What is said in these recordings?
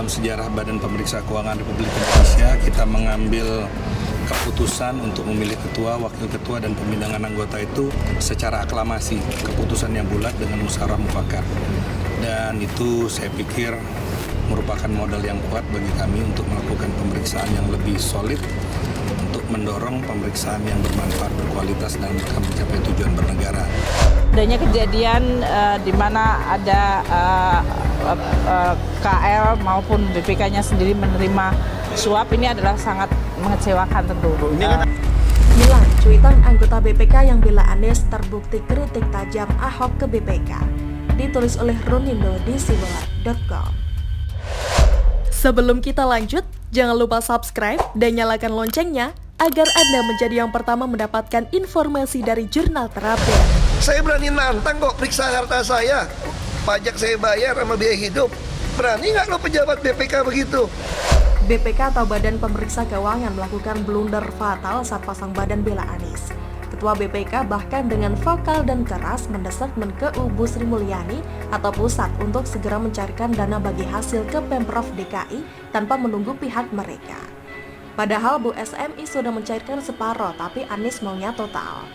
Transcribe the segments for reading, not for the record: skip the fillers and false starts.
dalam sejarah Badan Pemeriksa Keuangan Republik Indonesia, kita mengambil keputusan untuk memilih ketua, wakil ketua, dan pembinaan anggota itu secara aklamasi. Keputusan yang bulat dengan musyawarah mufakat. Dan itu saya pikir merupakan modal yang kuat bagi kami untuk melakukan pemeriksaan yang lebih solid, untuk mendorong pemeriksaan yang bermanfaat, berkualitas, dan mencapai tujuan bernegara. Adanya kejadian di mana ada KL maupun BPK-nya sendiri menerima suap, ini adalah sangat mengecewakan tentu. Hilang cuitan anggota BPK yang bela Anies terbukti kritik tajam Ahok ke BPK. Ditulis oleh Runindo di sibolak.com. Sebelum kita lanjut, jangan lupa subscribe dan nyalakan loncengnya agar Anda menjadi yang pertama mendapatkan informasi dari jurnal terupdate. Saya berani nantang kok periksa harta saya. Pajak saya bayar sama biaya hidup. Berani nggak lo pejabat BPK begitu? BPK atau Badan Pemeriksa Keuangan melakukan blunder fatal saat pasang badan bela Anies. Ketua BPK bahkan dengan vokal dan keras mendesak Menkeu Bu Sri Mulyani atau pusat untuk segera mencairkan dana bagi hasil ke Pemprov DKI tanpa menunggu pihak mereka. Padahal Bu SMI sudah mencairkan separoh, tapi Anies maunya total.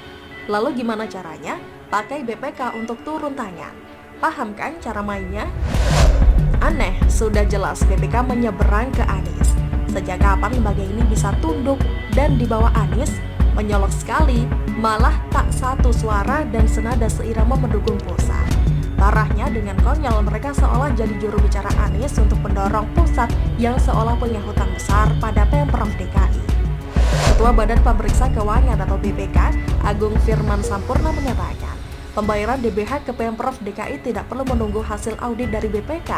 Lalu gimana caranya? Pakai BPK untuk turun tangan. Paham kan cara mainnya? Aneh, sudah jelas BPK menyeberang ke Anies. Sejak kapan lembaga ini bisa tunduk dan di bawah Anies? Menyolok sekali, malah tak satu suara dan senada seirama mendukung pusat. Parahnya dengan konyol mereka seolah jadi juru bicara Anies untuk mendorong pusat yang seolah punya hutang besar pada Pemprov DKI. Ketua Badan Pemeriksa Keuangan atau BPK, Agung Firman Sampurna menyatakan, pembayaran DBH ke Pemprov DKI tidak perlu menunggu hasil audit dari BPK.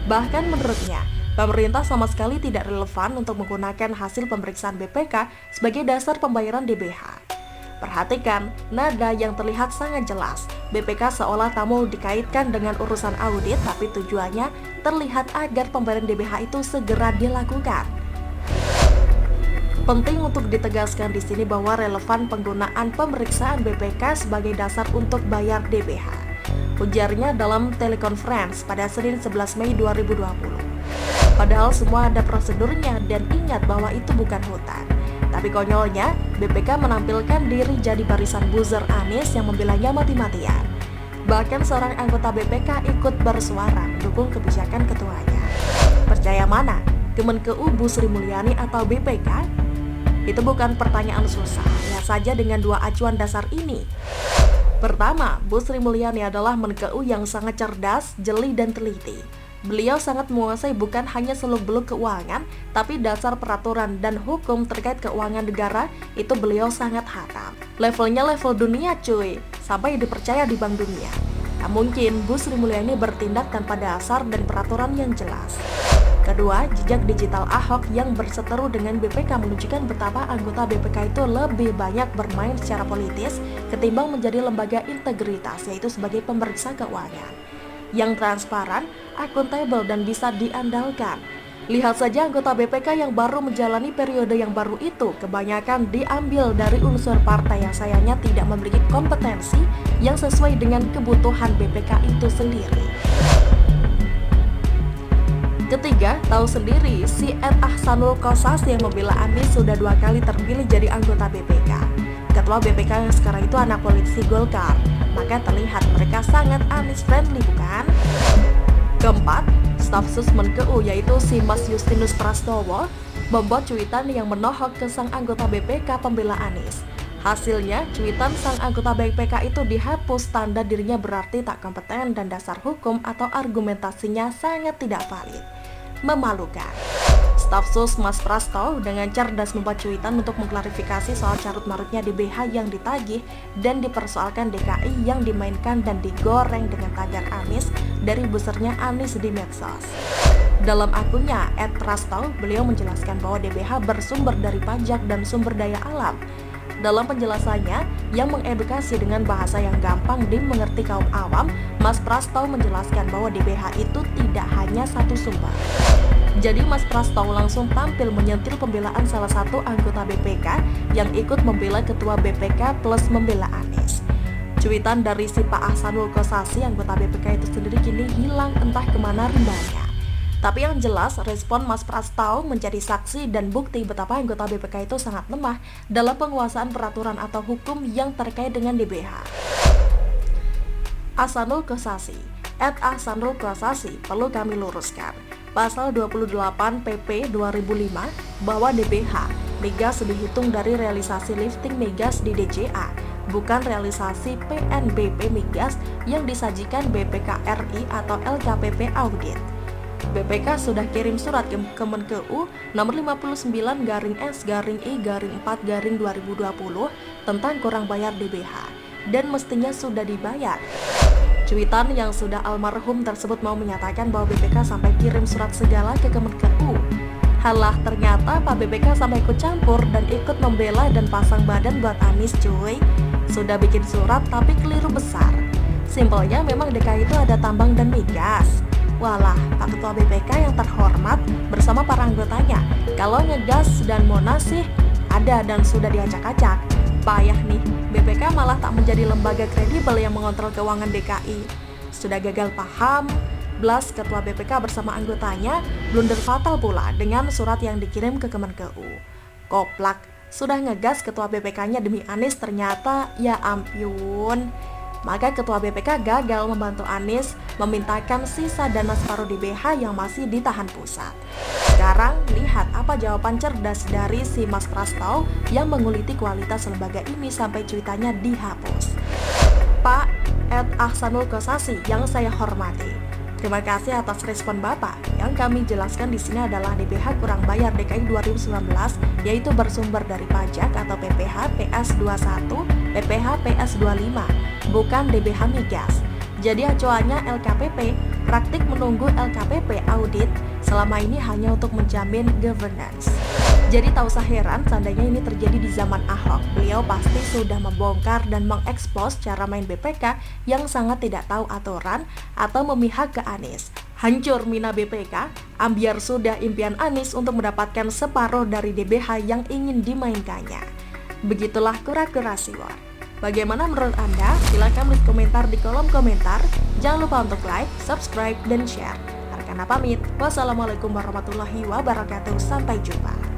Bahkan menurutnya, pemerintah sama sekali tidak relevan untuk menggunakan hasil pemeriksaan BPK sebagai dasar pembayaran DBH. Perhatikan, nada yang terlihat sangat jelas. BPK seolah tak mau dikaitkan dengan urusan audit, tapi tujuannya terlihat agar pembayaran DBH itu segera dilakukan. Penting untuk ditegaskan di sini bahwa relevan penggunaan pemeriksaan BPK sebagai dasar untuk bayar DBH. Ujarnya dalam telekonferensi pada Senin 11 Mei 2020. Padahal semua ada prosedurnya dan ingat bahwa itu bukan hutang. Tapi konyolnya, BPK menampilkan diri jadi barisan buzzer Anies yang membelanya mati-matian. Bahkan seorang anggota BPK ikut bersuara mendukung kebijakan ketuanya. Percaya mana? Kemenkeu Bu Sri Mulyani atau BPK? Itu bukan pertanyaan susah. Lihat saja dengan dua acuan dasar ini. Pertama, Bu Sri Mulyani adalah Menkeu yang sangat cerdas, jeli, dan teliti. Beliau sangat menguasai bukan hanya seluk-beluk keuangan, tapi dasar peraturan dan hukum terkait keuangan negara itu beliau sangat hafal. Levelnya level dunia cuy, sampai dipercaya di Bank Dunia. Tak mungkin Bu Sri Mulyani bertindak tanpa dasar dan peraturan yang jelas. Kedua, jejak digital Ahok yang berseteru dengan BPK menunjukkan betapa anggota BPK itu lebih banyak bermain secara politis ketimbang menjadi lembaga integritas, yaitu sebagai pemeriksa keuangan yang transparan, akuntabel, dan bisa diandalkan. Lihat saja anggota BPK yang baru menjalani periode yang baru itu kebanyakan diambil dari unsur partai yang sayangnya tidak memiliki kompetensi yang sesuai dengan kebutuhan BPK itu sendiri. Ketiga, tahu sendiri si Ed Ahsanul Kossas yang membela Anies sudah 2 kali terpilih jadi anggota BPK. Ketua BPK yang sekarang itu anak politisi Golkar, maka terlihat mereka sangat Anies friendly, bukan? Keempat, staf sus Menkeu yaitu si Mas Justinus Prastowo membuat cuitan yang menohok ke sang anggota BPK pembela Anies. Hasilnya, cuitan sang anggota BPK itu dihapus, tanda dirinya berarti tak kompeten dan dasar hukum atau argumentasinya sangat tidak valid. Memalukan. Staf sus Mas Prastowo dengan cerdas membuat cuitan untuk mengklarifikasi soal carut-marutnya DBH yang ditagih dan dipersoalkan DKI yang dimainkan dan digoreng dengan tagar Anies dari busernya Anies di medsos. Dalam akunnya @prastowo, beliau menjelaskan bahwa DBH bersumber dari pajak dan sumber daya alam. Dalam penjelasannya yang mengedukasi dengan bahasa yang gampang dimengerti kaum awam, Mas Prastowo menjelaskan bahwa DBH itu tidak hanya satu sumber. Jadi Mas Prastowo langsung tampil menyentil pembelaan salah satu anggota BPK yang ikut membela ketua BPK plus membela Anies. Cuitan dari si Pak Ahsanul Kossas, anggota BPK itu sendiri kini hilang entah kemana rimbanya. Tapi yang jelas, respon Mas Prastow menjadi saksi dan bukti betapa anggota BPK itu sangat lemah dalam penguasaan peraturan atau hukum yang terkait dengan DBH. Ahsanul Qasasi, @Ahsanul Qasasi, perlu kami luruskan. Pasal 28 PP 2005 bahwa DBH migas dihitung dari realisasi lifting migas di DJA, bukan realisasi PNBP migas yang disajikan BPK RI atau LKPP Audit. BPK sudah kirim surat ke Kemenkeu nomor 59-S-I-4-2020 tentang kurang bayar DBH dan mestinya sudah dibayar. Cuitan yang sudah almarhum tersebut mau menyatakan bahwa BPK sampai kirim surat segala ke Kemenkeu. Halah, ternyata Pak BPK sampai ikut campur dan ikut membela dan pasang badan buat Anies cuy. Sudah bikin surat tapi keliru besar. Simpelnya memang DKI itu ada tambang dan migas. Walah, Pak Ketua BPK yang terhormat bersama para anggotanya, kalau ngegas dan Monas sih ada dan sudah diacak-acak. Payah nih, BPK malah tak menjadi lembaga kredibel yang mengontrol keuangan DKI. Sudah gagal paham, Blas Ketua BPK bersama anggotanya blunder fatal pula dengan surat yang dikirim ke Kemenkeu. Koplak, sudah ngegas Ketua BPK-nya demi Anies ternyata ya ampun. Maka Ketua BPK gagal membantu Anies memintakan sisa dana separuh DBH yang masih ditahan pusat. Sekarang lihat apa jawaban cerdas dari si Mas Prastow yang menguliti kualitas lembaga ini sampai cuitannya dihapus. Pak @Ahsanul Qasasi yang saya hormati, terima kasih atas respon Bapak. Yang kami jelaskan di sini adalah DBH kurang bayar DKI 2019, yaitu bersumber dari pajak atau PPH PS21, PPH PS25, bukan DBH migas. Jadi acuannya LKPP, praktik menunggu LKPP audit selama ini hanya untuk menjamin governance. Jadi tak usah heran seandainya ini terjadi di zaman Ahok. Beliau pasti sudah membongkar dan mengekspos cara main BPK yang sangat tidak tahu aturan atau memihak ke Anies. Hancur mina BPK, ambiar sudah impian Anies untuk mendapatkan separuh dari DBH yang ingin dimainkannya. Begitulah kura-kura Siwar. Bagaimana menurut Anda? Silahkan tulis komentar di kolom komentar. Jangan lupa untuk like, subscribe, dan share. Arkana pamit. Wassalamualaikum warahmatullahi wabarakatuh. Sampai jumpa.